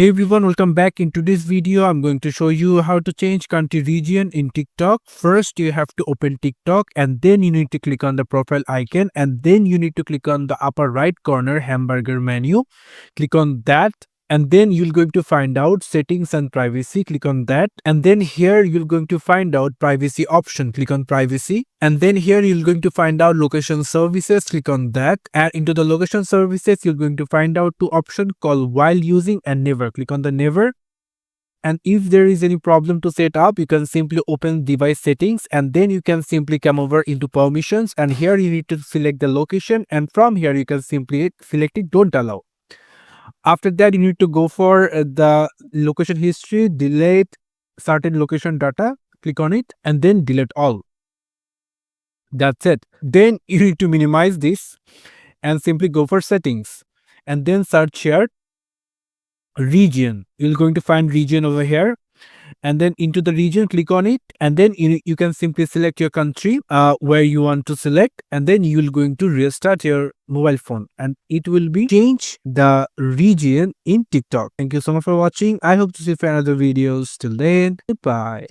Hey everyone, welcome back. In today's video, I'm going to show you how to change country region in TikTok. First, you have to open TikTok and then you need to click on the profile icon and then you need to click on the upper right corner hamburger menu. Click on that and then you're going to find out settings and privacy. Click on that and then here you're going to find out privacy option. Click on privacy and then here you're going to find out location services. Click on that and into the location services you're going to find out two options called while using and never. Click on the never. And if there is any problem to set up, you can simply open device settings and then you can simply come over into permissions and here you need to select the location and from here you can simply select it don't allow. After that, you need to go for the location history, delete certain location data, click on it and then delete all. That's it. Then you need to minimize this and simply go for settings and then search here region. You're going to find region over here and then into the region click on it and then you can simply select your country where you want to select and then you're going to restart your mobile phone and it will be change the region in TikTok. Thank you so much for watching. I hope to see you for another videos. Till then, goodbye.